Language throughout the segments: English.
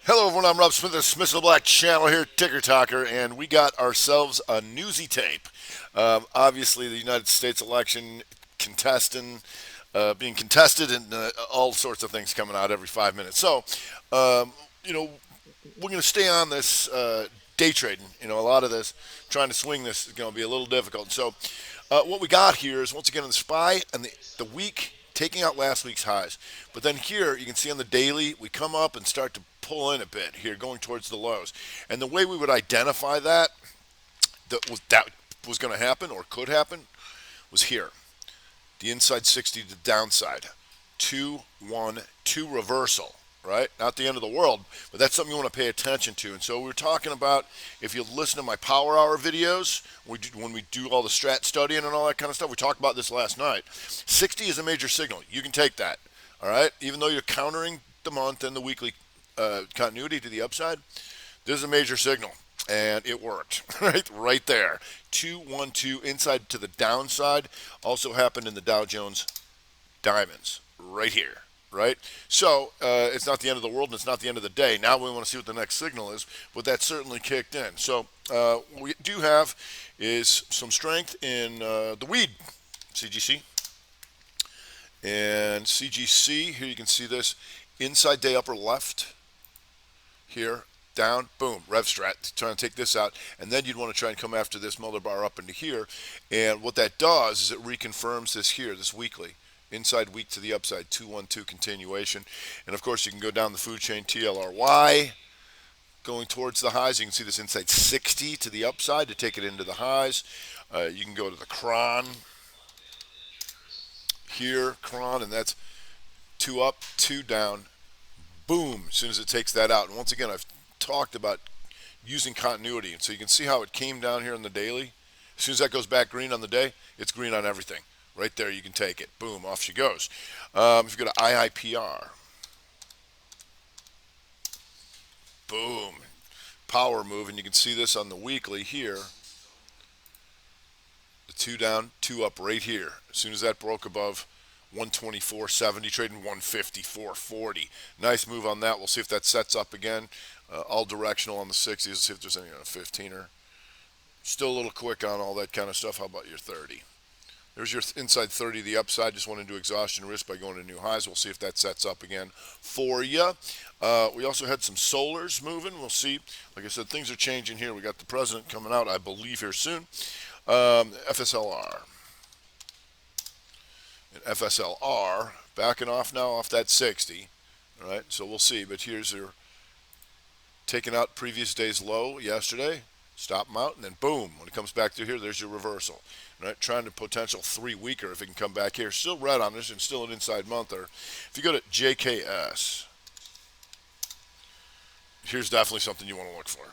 Hello, everyone. I'm Rob Smith of the Smith of the Black Channel here, Ticker Talker, and we got ourselves a newsy tape. Obviously, the United States election contesting, being contested, and all sorts of things coming out every 5 minutes. So, um, you know, we're going to stay on this day trading. A lot of this, trying to swing this is going to be a little difficult. So, what we got here is once again the SPY and the week taking out last week's highs. But then here you can see on the daily we come up and start to pull in a bit here, going towards the lows. And the way we would identify that was going to happen or could happen was here, the inside 60 to the downside, 2-1-2 reversal. Right, not the end of the world, but that's something you want to pay attention to. And so we're talking about, if you listen to my Power Hour videos, when we do all the strat studying and all that kind of stuff, we talked about this last night. 60 is a major signal. You can take that. All right, even though you're countering the month and the weekly continuity to the upside, this is a major signal, and it worked. Right there. 2-1-2 inside to the downside. Also happened in the Dow Jones Diamonds right here. Right? So it's not the end of the world and it's not the end of the day. Now we want to see what the next signal is, but that certainly kicked in. So what we do have is some strength in the weed, CGC. And CGC, here you can see this inside day upper left here, down, boom, rev strat, trying to take this out, and then you'd want to try and come after this Miller bar up into here. And what that does is it reconfirms this here, this weekly. Inside week to the upside, 2-1-2 continuation. And of course, you can go down the food chain TLRY, going towards the highs. You can see this inside 60 to the upside to take it into the highs. You can go to the Cron here, Cron, and that's 2 up, 2 down. Boom, as soon as it takes that out. And once again, I've talked about using continuity. And so you can see how it came down here on the daily. As soon as that goes back green on the day, it's green on everything. Right there, you can take it. Boom, off she goes. If you go to IIPR, boom, power move, and you can see this on the weekly here. The 2 down, 2 up right here. As soon as that broke above 124.70, trading 154.40. Nice move on that. We'll see if that sets up again. All directional on the 60s. Let's see if there's any on a 15er. Still a little quick on all that kind of stuff. How about your 30? There's your inside 30, the upside. Just went into exhaustion risk by going to new highs. We'll see if that sets up again for you. We also had some solars moving. We'll see. Like I said, things are changing here. We got the president coming out, I believe, here soon. FSLR. And FSLR backing off now off that 60. All right, so we'll see. But here's your taking out previous day's low yesterday. Stop them out, and then boom, when it comes back through here, there's your reversal. Right, trying to potential 3 weaker if it can come back here. Still red on this and still an inside monther. If you go to JKS, here's definitely something you want to look for.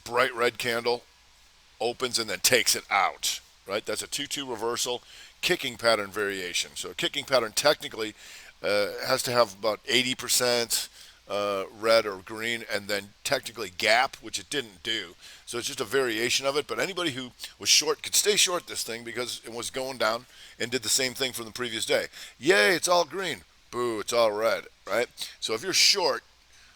Bright red candle, opens and then takes it out. Right, that's a 2-2 reversal, kicking pattern variation. So a kicking pattern technically has to have about 80% red or green, and then technically gap, which it didn't do. So it's just a variation of it. But anybody who was short could stay short this thing because it was going down and did the same thing from the previous day. Yay, it's all green. Boo, it's all red, right? So if you're short,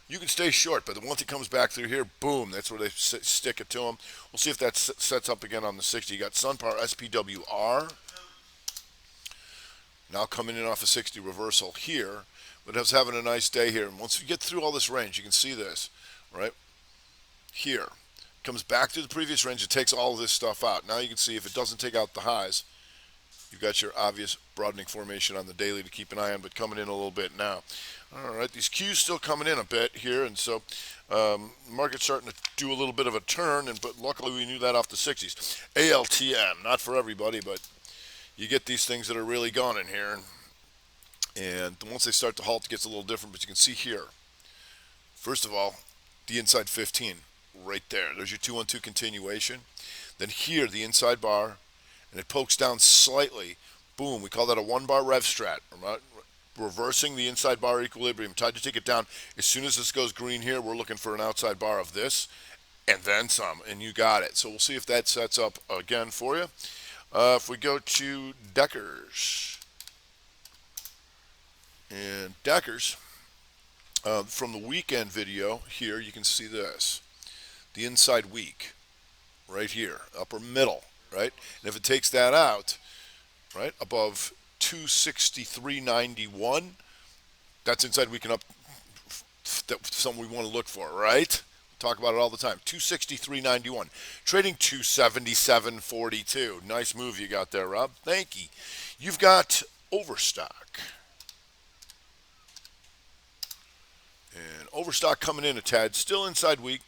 you can stay short, but once it comes back through here, boom, that's where they stick it to them. We'll see if that sets up again on the 60. You got SunPower SPWR now coming in off a 60 reversal here, but it's having a nice day here. And once we get through all this range, you can see this, right? Here. Comes back to the previous range. It takes all of this stuff out. Now you can see if it doesn't take out the highs, you've got your obvious broadening formation on the daily to keep an eye on, but coming in a little bit now. All right, these Qs still coming in a bit here, and so market's starting to do a little bit of a turn, but luckily we knew that off the 60s. ALTM, not for everybody, but you get these things that are really gone in here, and once they start to halt, it gets a little different, but you can see here, first of all, the inside 15, right there. There's your 2-1-2 continuation. Then here, the inside bar, and it pokes down slightly. Boom, we call that a 1-bar rev strat. Reversing the inside bar equilibrium. Tried to take it down. As soon as this goes green here, we're looking for an outside bar of this, and then some, and you got it. So we'll see if that sets up again for you. If we go to Deckers, and Deckers, From the weekend video here, you can see this. The inside week, right here, upper middle, right? And if it takes that out, right, above 263.91, that's inside week and up. That's something we want to look for, right? Talk about it all the time. 263.91. Trading 277.42. Nice move you got there, Rob. Thank you. You've got Overstock. And Overstock coming in a tad. Still inside week,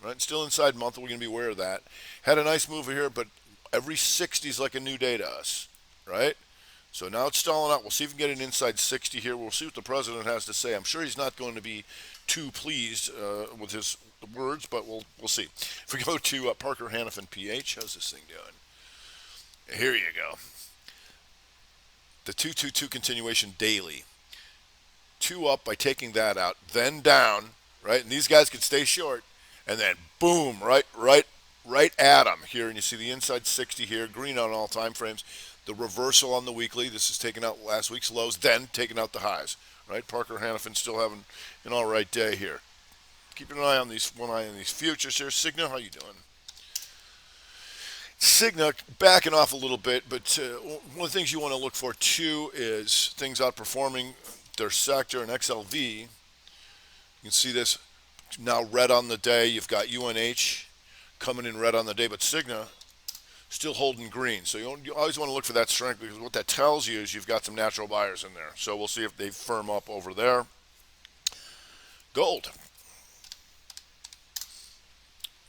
right? Still inside month. We're going to be aware of that. Had a nice move here, but every 60 is like a new day to us, right? So now it's stalling out. We'll see if we can get an inside 60 here. We'll see what the president has to say. I'm sure he's not going to be too pleased with his words, but we'll see. If we go to Parker Hannifin PH, how's this thing doing? Here you go. The 222 continuation daily. 2 up by taking that out, then down, right? And these guys could stay short, and then boom, right at them here. And you see the inside 60 here, green on all time frames. The reversal on the weekly. This is taking out last week's lows, then taking out the highs. Right? Parker Hannifin still having an all right day here. Keeping one eye on these futures here. Cigna, how you doing? Cigna backing off a little bit, but one of the things you want to look for too is things outperforming their sector. And XLV, you can see this now red on the day. You've got UNH coming in red on the day, but Cigna still holding green. So you always want to look for that strength, because what that tells you is you've got some natural buyers in there. So we'll see if they firm up over there. Gold.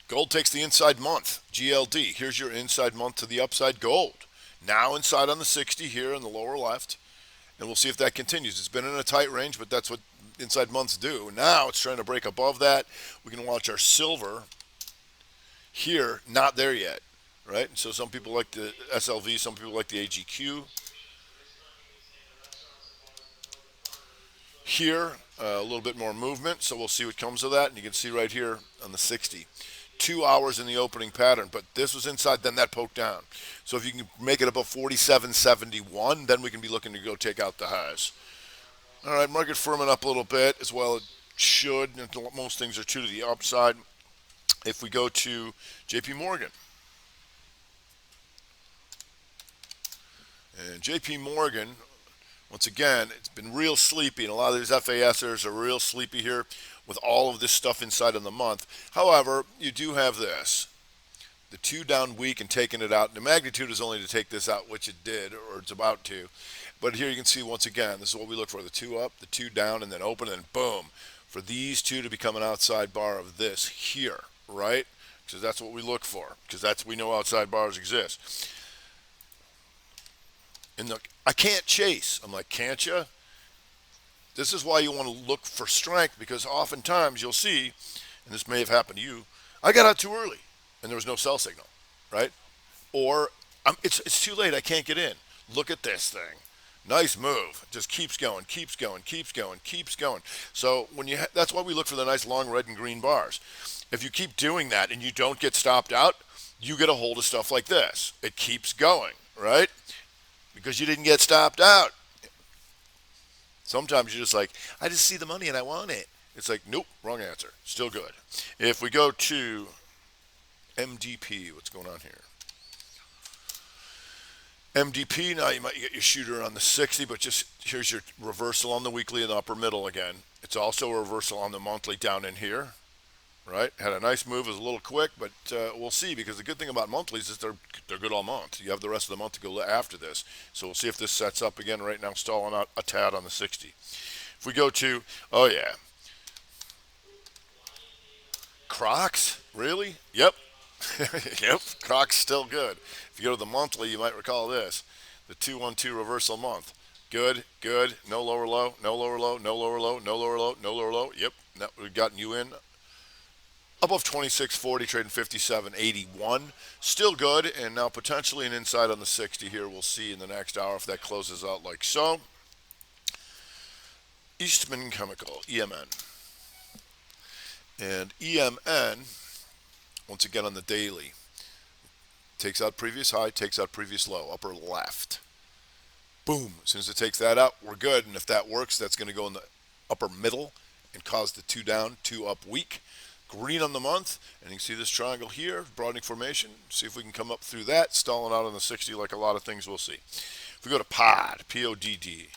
Gold takes the inside month. GLD. Here's your inside month to the upside. Gold. Now inside on the 60 here in the lower left. And we'll see if that continues. It's been in a tight range, but that's what inside months do. Now it's trying to break above that. We can watch our silver here. Not there yet. Right? So some people like the SLV, some people like the AGQ. Here, a little bit more movement, so we'll see what comes of that. And you can see right here on the 60. 2 hours in the opening pattern, but this was inside, then that poked down. So if you can make it above 47.71, then we can be looking to go take out the highs. All right, market firming up a little bit as well. It should. Most things are to the upside. If we go to JP Morgan. And JP Morgan, once again, it's been real sleepy, and a lot of these FASers are real sleepy here with all of this stuff inside of the month. However, you do have this. The 2 down week and taking it out. The magnitude is only to take this out, which it did, or it's about to. But here you can see, once again, this is what we look for. The 2 up, the 2 down, and then open, and then boom. For these two to become an outside bar of this here, right? Because that's what we look for, because we know outside bars exist. And look, I can't chase. I'm like, can't you? This is why you want to look for strength, because oftentimes you'll see, and this may have happened to you, I got out too early and there was no sell signal, right? Or it's too late, I can't get in. Look at this thing. Nice move. It just keeps going, keeps going, keeps going, keeps going. So that's why we look for the nice long red and green bars. If you keep doing that and you don't get stopped out, you get a hold of stuff like this. It keeps going, right? Because you didn't get stopped out. Sometimes you're just like, I just see the money and I want it. It's like, nope, wrong answer. Still good. If we go to MDP, what's going on here? MDP, now you might get your shooter on the 60, but just here's your reversal on the weekly in the upper middle again. It's also a reversal on the monthly down in here. Right? Had a nice move. It was a little quick, but we'll see, because the good thing about monthlies is they're good all month. You have the rest of the month to go after this. So we'll see if this sets up again. Right now, stalling out a tad on the 60. If we go to, oh yeah, Crocs, really? Yep. Yep, Crocs still good. If you go to the monthly, you might recall this. The 212 reversal month. Good, good. No lower low, no lower low, no lower low, no lower low, no lower low. Yep, now we've gotten you in. Above 26.40, trading 57.81. Still good, and now potentially an inside on the 60 here. We'll see in the next hour if that closes out like so. Eastman Chemical, EMN. And EMN, once again on the daily, takes out previous high, takes out previous low, upper left. Boom. As soon as it takes that out, we're good. And if that works, that's going to go in the upper middle and caused the 2 down, 2 up week. Green on the month, and you can see this triangle here, broadening formation. See if we can come up through that, stalling out on the 60 like a lot of things we'll see. If we go to POD, P-O-D-D,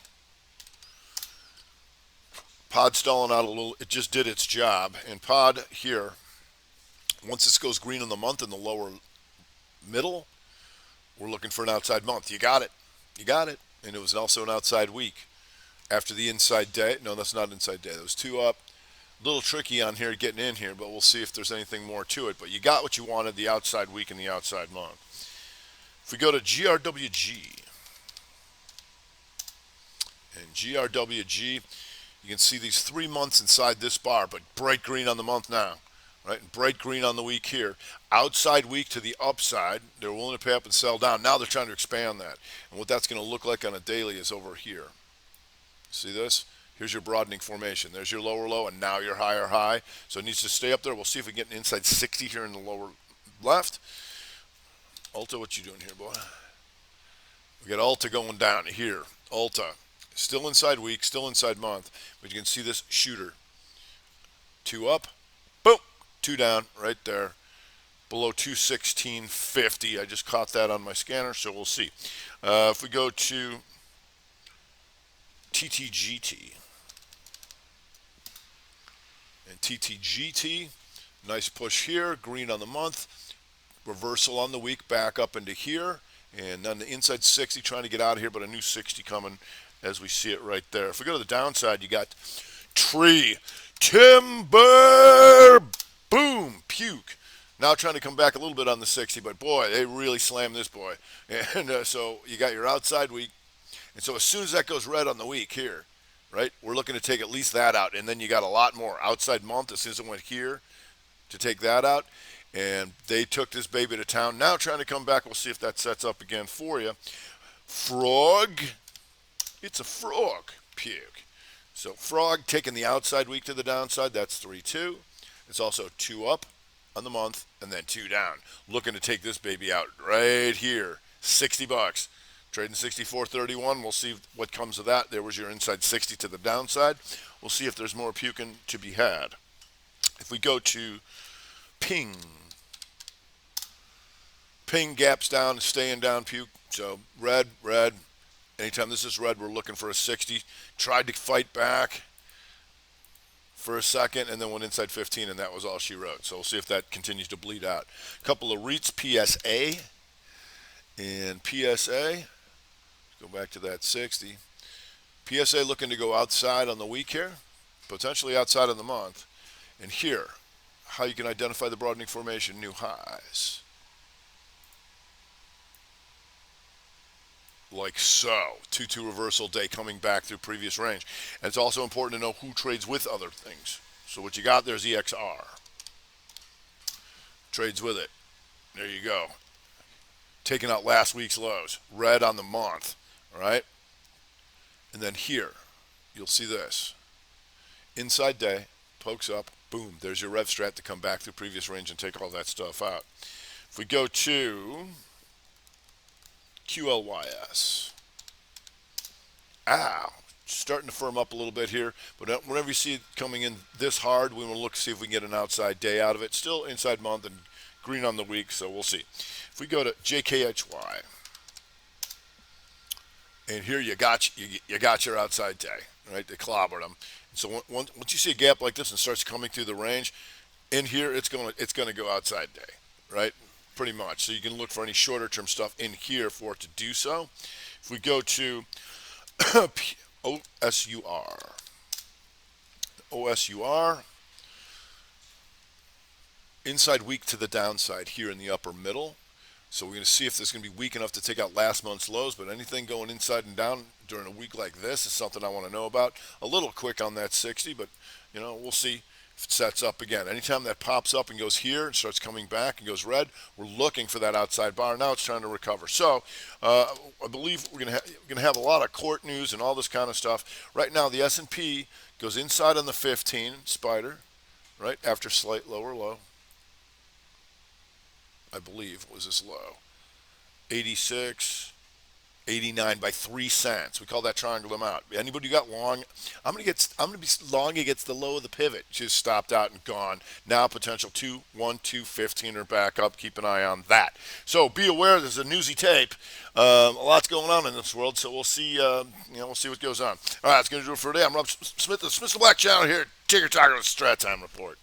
POD stalling out a little, it just did its job. And POD here, once this goes green on the month in the lower middle, we're looking for an outside month. You got it. You got it. And it was also an outside week. After the inside day, no, that's not inside day. That was 2 up. A little tricky on here getting in here, but we'll see if there's anything more to it. But you got what you wanted, the outside week and the outside month. If we go to GRWG, and GRWG, you can see these 3 months inside this bar, but bright green on the month now, right? And bright green on the week here. Outside week to the upside. They're willing to pay up and sell down. Now they're trying to expand that. And what that's going to look like on a daily is over here. See this? Here's your broadening formation. There's your lower low, and now your higher high. So it needs to stay up there. We'll see if we get an inside 60 here in the lower left. Ulta, what you doing here, boy? We got Ulta going down here. Ulta, still inside week, still inside month, but you can see this shooter. 2 up, boom, 2 down, right there. Below 216.50. I just caught that on my scanner, so we'll see. If we go to TTGT. And TTGT, nice push here, green on the month, reversal on the week, back up into here, and then the inside 60 trying to get out of here, but a new 60 coming as we see it right there. If we go to the downside, you got tree, timber, boom, puke. Now trying to come back a little bit on the 60, but boy, they really slammed this boy. And so you got your outside week. And so as soon as that goes red on the week here, right, we're looking to take at least that out. And then you got a lot more. Outside month, as soon as it went here to take that out. And they took this baby to town. Now trying to come back. We'll see if that sets up again for you. Frog. It's a frog. Puke. So frog taking the outside week to the downside. That's 3-2. It's also 2 up on the month and then 2 down. Looking to take this baby out right here. $60. Trading 64.31. We'll see what comes of that. There was your inside 60 to the downside. We'll see if there's more puking to be had. If we go to Ping. Ping gaps down, staying down, puke. So red, red. Anytime this is red, we're looking for a 60. Tried to fight back for a second and then went inside 15, and that was all she wrote. So we'll see if that continues to bleed out. A couple of REITs, PSA. And PSA. Go back to that 60. PSA looking to go outside on the week here, potentially outside on the month. And here, how you can identify the broadening formation, new highs. Like so. 2-2 reversal day coming back through previous range. And it's also important to know who trades with other things. So what you got there is EXR. Trades with it. There you go. Taking out last week's lows. Red on the month. All right, and then here, you'll see this. Inside day, pokes up, boom, there's your rev strat to come back through previous range and take all that stuff out. If we go to QLYS, starting to firm up a little bit here, but whenever you see it coming in this hard, we want to look to see if we can get an outside day out of it. Still inside month and green on the week, so we'll see. If we go to JKHY, and here you got your outside day, right? They clobbered them. So once you see a gap like this and starts coming through the range, in here it's gonna go outside day, right? Pretty much. So you can look for any shorter term stuff in here for it to do so. If we go to OSUR, inside week to the downside here in the upper middle. So we're going to see if this is going to be weak enough to take out last month's lows, but anything going inside and down during a week like this is something I want to know about. A little quick on that 60, but we'll see if it sets up again. Anytime that pops up and goes here and starts coming back and goes red, we're looking for that outside bar. Now it's trying to recover. So I believe we're going to have a lot of court news and all this kind of stuff. Right now the S&P goes inside on the 15, spider, right, after slight lower low. I believe was this low. 86, 89 by 3 cents. We call that triangle amount. Anybody who got long, I'm gonna be long against the low of the pivot. Just stopped out and gone. Now potential 2, 1, 2, 15 or back up. Keep an eye on that. So be aware there's a newsy tape. A lot's going on in this world, so we'll see. We'll see what goes on. All right, that's gonna do it for today. I'm Rob Smith, the Smith and Black Channel here. Ticker Talker Strat Time Report.